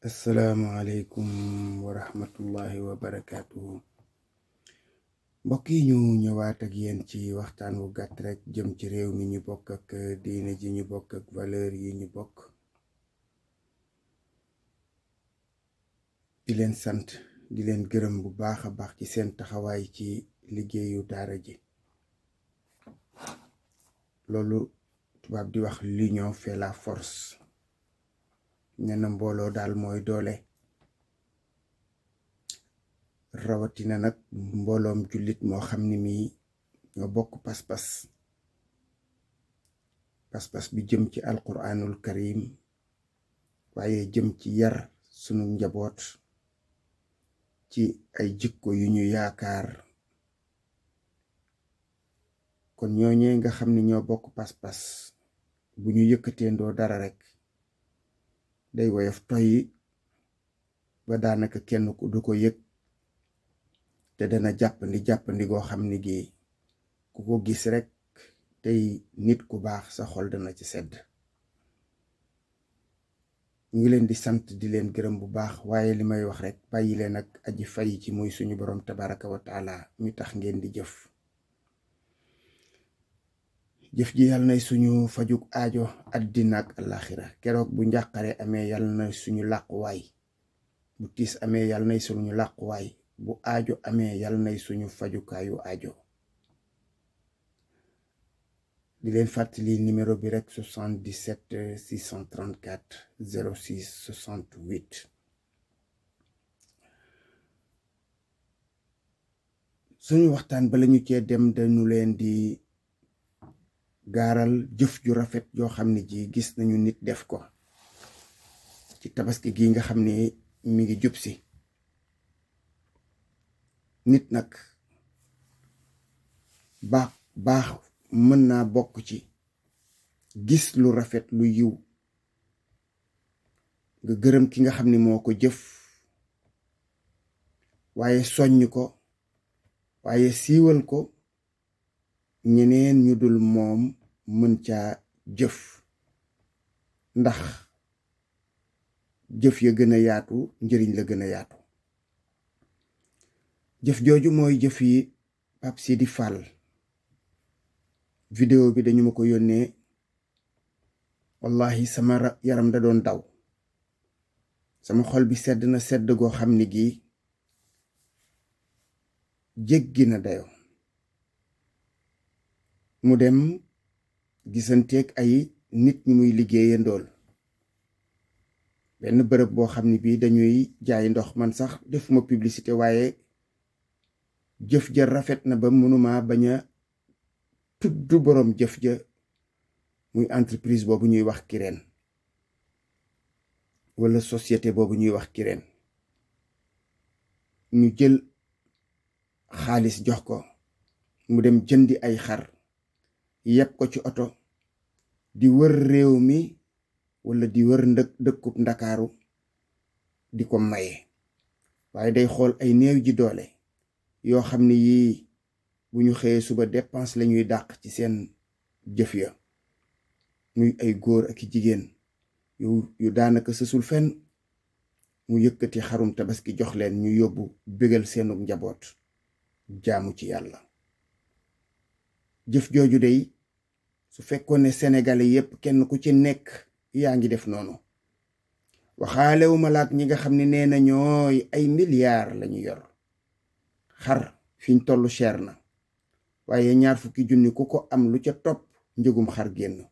asalaamaaleykum wa rahmatullahi wa barakaatuhu. Mbokk yi ñu ñëwaat ak yéen ci waxtaan wu gàtt rek jëm ci réew mi ñu bokk ak diine ji ñu bokk ak valeur yi ñu bokk. di leen sant di leen gërëm bu baax a baax ci seen taxawaay ci liggéeyu daara ji. loolu tubaab di wax l'union fait la force. ñenn mbooloo daal mooy doole. rawatina nag mbooloom jullit moo xam ni mii ñoo bokk pas-pas bi jëm ci alquranul karim, waaye jëm ci yar sunu njaboot ci ay jikko yu ñu yaakaar. kon ñooñee nga xam ni ñoo bokk pas-pas bu ñu yëkkateendoo dara rek day woyof toy ba daanaka kenn ku du ko yëg, te dana jàppandi goo xam ni gi ku ko gis rek tey nit ku baax sa xol dana ci sedd. ñu ngi leen di sant di leen gërëm bu baax, waaye li may wax rek bàyyi leen ak aji fay ci muy suñu borom tabaraka wa taala mi tax ngeen di jëf ji. yàlla na suñu fajuk aajo àddina ak alaxira. keroog bu njàqare amee yàlla na suñu làquwaay, bu tiis amee yàlla na suñu làquwaay, bu aajo amee yàlla nay suñu fajukaayu aajo. di leen fàttali numéro bi rek 77 634 06 68. suñu waxtaan bala ñu cee dem dañu leen di gaaral jëf ju rafet yoo xam ne ji gis nañu nit def ko ci tabaski gi nga xam ne mi ngi jub si. nit nag baax mën naa bokk ci gis lu rafet lu yiw nga gërëm ki nga xam ni moo ko jëf, waaye soññ ko, waaye siiwal ko ñeneen ñu dul moom mën caa jëf, ndax jëf ya gën a yaatu njëriñ la gën a yaatu. jëf jooju mooy jëf yi Pape Sidi Fall. vidéo bi dañu ma ko yónnee, wallahi sama yaram da doon daw, sama xol bi sedd na sedd goo xam ni gii jéggi na dayo. mu dem gisanteeg ay nit ñu muy liggéeyandool benn bërëb boo xam ni bii dañuy jaay ndox. man sax defuma publicité, waaye jëf ja rafet na ba mënuma bañ a tudd boroom jëf ja, muy entreprise boobu ñuy wax Kirène, wala société boobu ñuy wax Kirène. ñu jël xaalis jox ko mu dem jëndi ay xar, yeb ko ci oto di wër réew mi wala di wër dëkkub Ndakaaru di ko maye. waaye day xool ay néew ji doole yoo xam ne yii bu ñu xëyee suba dépense lañuy dàq ci seen jëf ya, muy ay góor ak jigéen yu daanaka sësul fenn. mu yëkkati xarum tabaski jox leen ñu yóbbu bégal seenu njaboot, jaamu ci yàlla. jëf jooju dey su fekkoon ne sénégalais yépp kenn ku ci nekk yaa ngi def noonu, waxaalewu malaak ñi nga xam ne nee na ñooy ay milliards lañu yor. xar fiñ tollu cher na, waaye 20 junni ku ko am lu ca topp njëgum xar génn,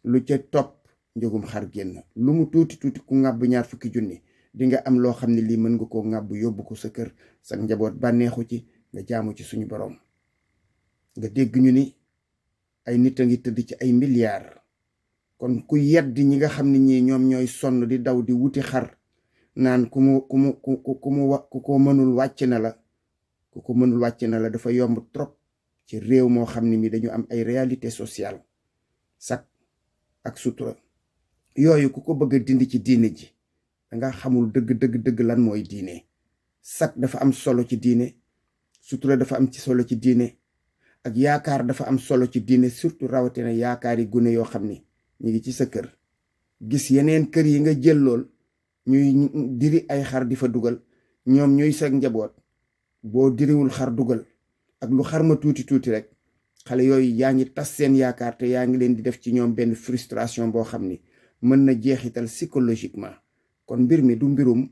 lu ca topp njëgum xar génn. lu mu tuuti tuuti ku ŋàbb 20 junni di nga am loo xam ne lii mën nga koo ŋàbb yóbbu ko sa kër, sa njaboot bànneexu ci, nga jaamu ci suñu boroom. nga dégg ñu ni ay nit a ngi tëdd ci ay milliards. kon ku yedd ñi nga xam ne ñii ñoom ñooy sonn di daw di wuti xar naan ku ko mënul wàcc na la, ku ko mënul wàcc na la dafa yomb trop ci réew moo xam ne mi dañu am ay réalité sociale sak ak sutura. yooyu ku ko bëgg a dindi ci diine ji danga xamul dëgg lan mooy diine. sak dafa am solo ci diine, sutura dafa am ci solo ci diine, ak yaakaar dafa am solo ci diine, surtout rawatina yaakaar yi gune yoo xam ni ñu ngi ci sa kër gis yeneen kër yi nga jël lool ñuy diri ay xar di fa dugal ñoom ñuy sag njaboot boo diriwul xar dugal ak lu xar ma tuuti tuuti rek xale yooyu yaa ngi tas seen yaakaar te yaa ngi leen di def ci ñoom benn frustration boo xam ni mën na jeexital psychologiquement kon mbir mi du mbirum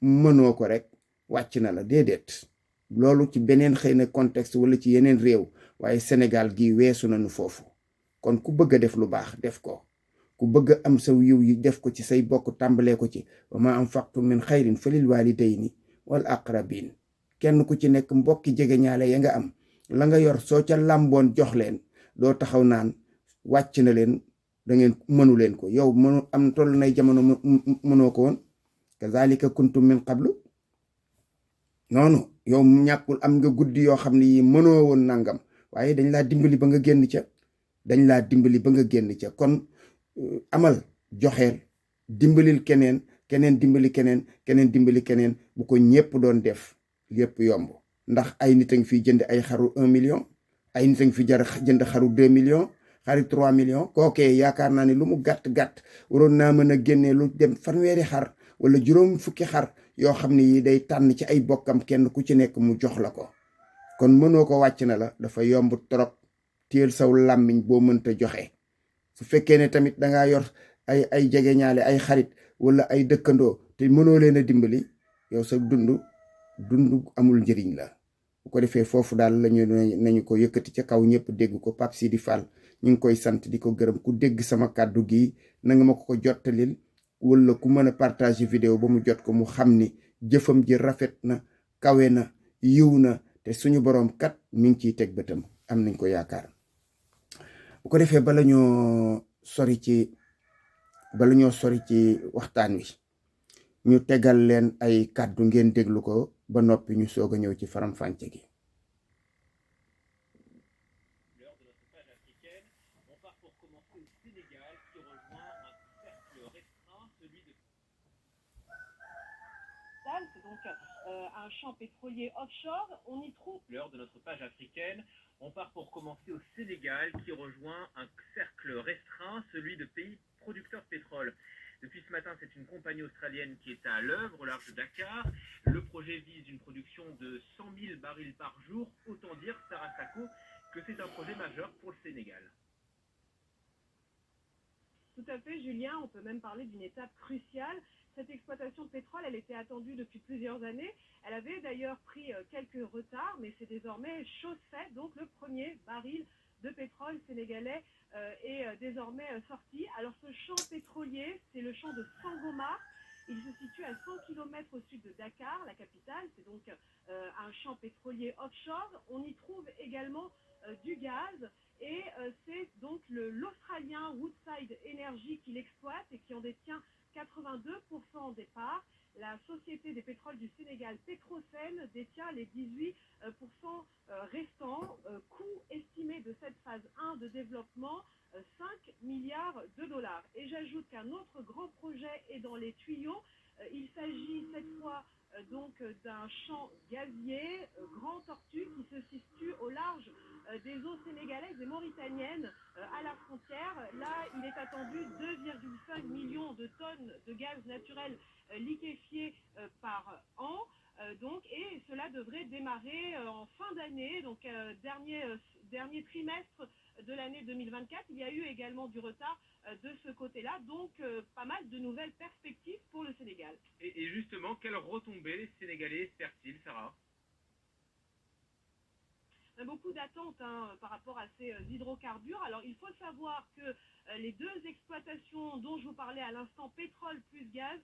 mënoo ko rek wàcc na la déedéet loolu ci beneen xëy na contexte wala ci yeneen réew waaye Sénégal gi weesu nañu foofu kon ku bëgg a def lu baax def ko ku bëgg a am saw yiw yi def ko ci say bokk tàmbalee ko ci wa ma anfaqtum min xayrin falil walidayni wal aqrabin kenn ku ci nekk mbokki jege ñaale ya nga am la nga yor soo ca làmboon jox leen doo taxaw naan wàcc na leen da ngeen mënu leen ko yow mënu am toll nay jamono mënoo ko woon kazalika kuntum min qablu noonu yow ñàkkul am nga guddi yoo xam ne yi mënoo woon nangam waaye dañ laa dimbali ba nga génn ca kon amal joxeel dimbalil keneen dimbali keneen dimbali keneen bu ko ñépp doon def lépp yomb ndax ay nit a ngi fiy jënd ay xaru 1 million ay nit a ngi fi jënd xaru 2 millions xari 3 millions kookee yaakaar naa ne lu mu gàtt waroon naa mën a génnee lu dem fanweeri xar wala juróom fukki xar yoo xam ne yi day tànn ci ay bokkam kenn ku ci nekk mu jox la ko kon mënoo ko wàcc na la dafa yomb trop téel saw làmmiñ boo mënta joxe su fekkee ne tamit dangaa yor ay jegeñaale ay xarit wala ay dëkkandoo te mënoo leen a dimbali yow sa dund amul njëriñ la bu ko defee foofu daal nañu ko yëkkati ca kaw ñëpp dégg ko Pape Sidi Fall ñu ngi koy sant di ko gërëm ku dégg sama kàddu gi na nga ma ko jottalil wala ku mën a partager vidéo ba mu jot ko mu xam ni jëfam ji rafet na kawe na yiw na te suñu boroom kat mi ngi ciy teg bëtam am nañ ko yaakaar bu ko defee bala ñoo sori ci waxtaan wi ñu tegal leen ay kàddu ngeen déglu ko ba noppi ñu soog a ñëw ci faram-fàcce gi. Un champ pétrolier offshore, on y trouve... L'heure de notre page africaine, on part pour commencer au Sénégal qui rejoint un cercle restreint, celui de pays producteurs de pétrole. Depuis ce matin, c'est une compagnie australienne qui est à l'œuvre au large de Dakar. Le projet vise une production de 100 000 barils par jour. Autant dire, Sarah Sako, que c'est un projet majeur pour le Sénégal. Tout à fait, Julien, on peut même parler d'une étape cruciale. Cette exploitation de pétrole, elle était attendue depuis plusieurs années. Elle avait d'ailleurs pris quelques retards, mais c'est désormais chose faite. Donc le premier baril de pétrole sénégalais est désormais sorti. Alors ce champ pétrolier, c'est le champ de Sangomar. Il se situe à 100 km au sud de Dakar, la capitale. C'est donc un champ pétrolier offshore. On y trouve également du gaz. Et c'est donc l'Australien Woodside Energy qui l'exploite et qui en détient 82% des parts. La société des pétroles du Sénégal, Petrosen, détient les 18% restants. Coût estimé de cette phase 1 de développement, 5 milliards de dollars. Et j'ajoute qu'un autre grand projet est dans les tuyaux. Il s'agit cette fois donc d'un champ gazier, Grand Tortue, qui se situe au large des eaux sénégalaises et mauritaniennes à la frontière. Là, il est attendu 2,5 millions de tonnes de gaz naturel liquéfié par an. Et cela devrait démarrer en fin d'année, donc dernier trimestre de l'année 2024. Il y a eu également du retard de ce côté-là, donc pas mal de nouvelles perspectives pour le Sénégal. Et justement, quelles retombées les Sénégalais espèrent-ils, Sarah ? Beaucoup d'attentes par rapport à ces hydrocarbures. Alors il faut savoir que les deux exploitations dont je vous parlais à l'instant, pétrole plus gaz,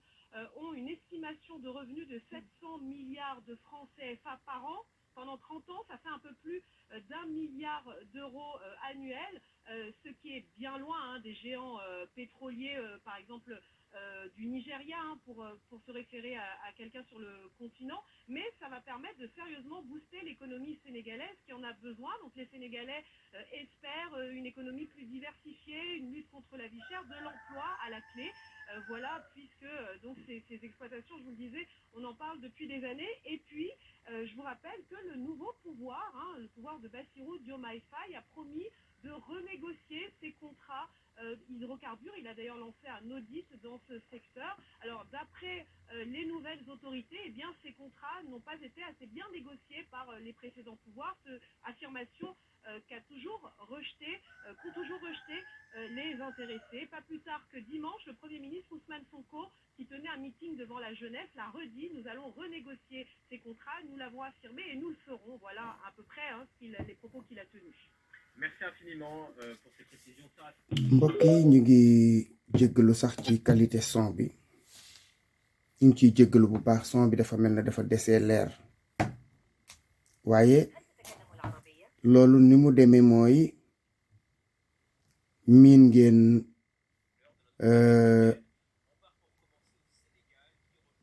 ont une estimation de revenus de 700 milliards de francs CFA par an. Pendant 30 ans, ça fait un peu plus d'1 milliard d'euros annuels, ce qui est bien loin des géants pétroliers, par exemple du Nigeria, pour se référer à quelqu'un sur le continent, mais ça va permettre de sérieusement booster l'économie sénégalaise qui en a besoin. Donc les Sénégalais espèrent une économie plus diversifiée, une lutte contre la vie chère, de l'emploi à la clé. Voilà, puisque donc ces exploitations, je vous le disais, on en parle depuis des années. Et puis, je vous rappelle que le nouveau pouvoir, le pouvoir de Bassirou Diomaye Faye, a promis de renégocier ces contrats hydrocarbures. Il a d'ailleurs lancé un audit dans ce secteur. Alors, d'après les nouvelles autorités, eh bien, ces contrats n'ont pas été assez bien négociés par les précédents pouvoirs. Affirmation qu'ont toujours rejeté les intéressés. Pas plus tard que dimanche, le Premier ministre Ousmane Sonko, qui tenait un meeting devant la jeunesse, l'a redit. Nous allons renégocier ces contrats. Nous l'avons affirmé et nous le ferons. Voilà à peu près les propos qu'il a tenus. Merci infiniment pour ces précisions. mbokk yi ñu ngi jéggalu sax ci qualité son bi ñu ngi ciy jéggalu bu baax son bi dafa mel ne dafa desee leer waaye loolu ni mu demee mooy miin ngeen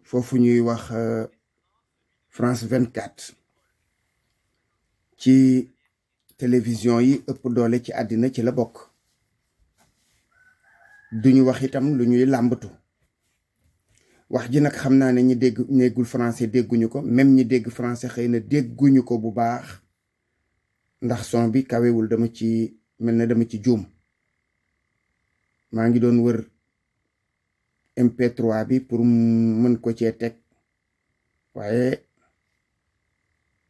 foofu ñuy wax France 24 ci télévision yi ëpp doole ci àddina ci la bokk duñu wax itam lu ñuy làmbatu wax ji nag xam naa ne ñi déggul français dégguñu ko même ñi dégg français xëy na dégguñu ko bu baax ndax son bi kawewul dama ci mel na dama ci juum maa ngi doon wër MP3 bi pour mën ko cee teg waaye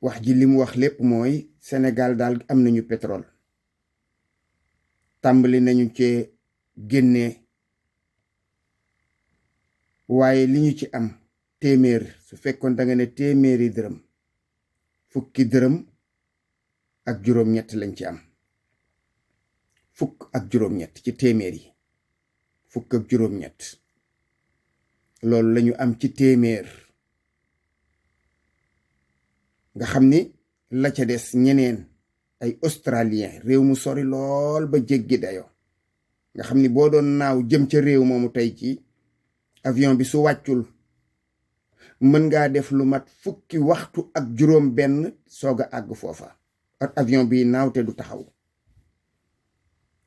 wax ji li mu wax lépp mooy Sénégal daal am nañu pétrole tàmbali nañu cee génnee waaye li ñu ci am téeméer su fekkoon da nga ne téeméeri dërëm fukki dërëm ak juróom-ñett lañ ci am fukk ak juróom-ñett ci téeméer yi fukk ak juróom-ñett loolu lañu am ci téeméer nga xam ni la ca des ñeneen ay australien réew mu sori lool ba jéggi dayo nga xam ni boo doon naaw jëm ca réew moomu tey ci avion bi su wàccul mën ngaa def lu mat fukki waxtu ak juróom benn soog a àgg foofa ak avion bi naaw te du taxaw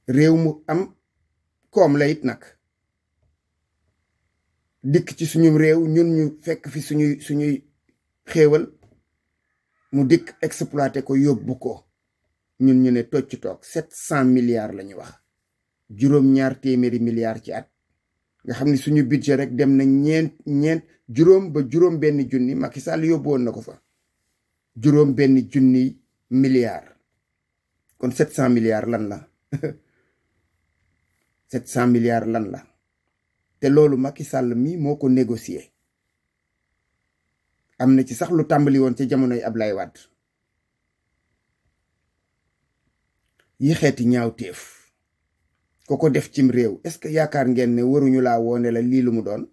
réew mu am koom la it nag dikk ci suñu réew ñun ñu fekk fi suñuy xéewal mu dikk exploité ko yóbbu ko ñun ñu ne tocc toog 700 milliards la ñu wax juróom-ñaar téeméeri milliards ci at nga xam ni suñu budget rek dem na ñeent juróom ba juróom benn junni Macky Sall yóbbu woon na ko fa juróom benn junni milliards kon 700 milliards lan la 700 milliards lan la te loolu Macky Sall mi moo ko négocié am na ci sax lu tàmbali woon ci jamonoy Ablaye Wade yi xeeti ñaawteef ko def cim réew est-ce que yaakaar ngeen ne waruñu laa woone la lii lu mu doon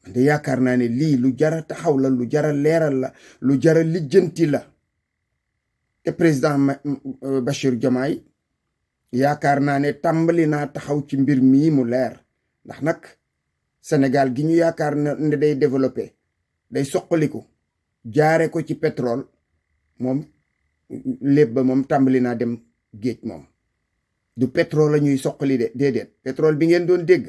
man de yaakaar naa ne lii lu jara taxaw la lu jara leeral la lu jara lijjanti la te président Bassirou Diomaye yaakaar naa ne tàmbali naa taxaw ci mbir mii mu leer ndax nag Sénégal gi ñu yaakaar ne day développé day soqaliku jaare ko ci pétrole moom lépp ba moom tàmbali naa dem géej moom du pétrole la ñuy soqali de déedéet pétrole bi ngeen doon dégg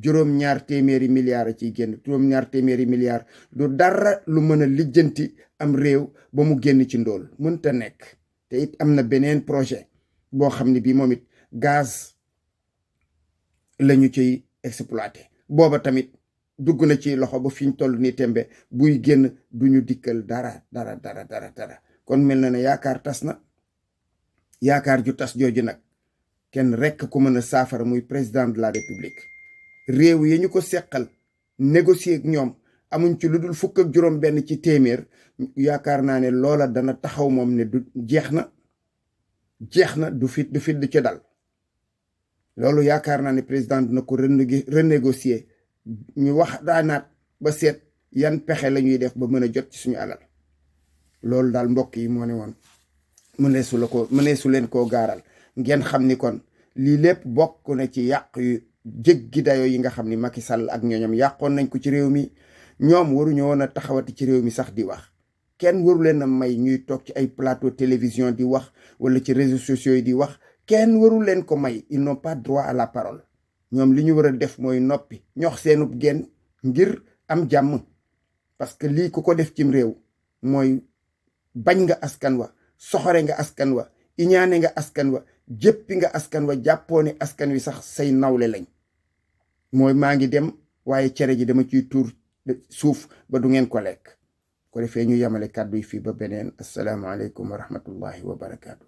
juróom-ñaar téeméeri milliards a ciy génn juróom-ñaar téeméeri milliards du dara lu mën a lijjanti am réew ba mu génn ci ndóol mënta nekk te it am na beneen projet boo xam ne bii moom it gaz lañu ciy exploité booba tamit dugg na ci loxo ba fi ñu toll ni tembe buy génn duñu dikkal dara kon mel na ne yaakaar tas na yaakaar ju tas jooju nag kenn rekk ku mën a saafara muy président de la république réew yi ñu ko seqal négocier ak ñoom amuñ ci lu dul fukk ak juróom benn ci téeméer yaakaar naa ne loola dana taxaw moom ne du jeex na du fit du ci dal loolu yaakaar naa ne président dina ko renégocier ñu wax daanaat ba seet yan pexe la ñuy def ba mën a jot ci suñu alal loolu daal mbokk yi moo ne woon mëneesu leen koo gaaral ngeen xam ni kon lii lépp bokk na ci yàq yu jéggi dayo yi nga xam ni Macky Sall ak ñooñam yàqoon nañ ko ci réew mi ñoom waruñu woon a taxawati ci réew mi sax di wax kenn waru leen a may ñuy toog ci ay plateau télévision di wax wala ci réseaux sociaux yi di wax kenn waru leen ko may ils n'ont pas droit à la parole ñoom li ñu war a def mooy noppi ñox seenub genn ngir am jàmm parce que lii ku ko def cim réew mooy bañ nga askan wa soxore nga askan wa iñaane nga askan wa jéppi nga askan wa jàppoo ne askan wi sax say nawle lañ mooy maa ngi dem waaye cere ji dama ciy tuur suuf ba du ngeen ko lekk ko defee ñu yamale kàddu yi fii ba beneen assalaamu aleykum wa rahmatullahi wa barakaatu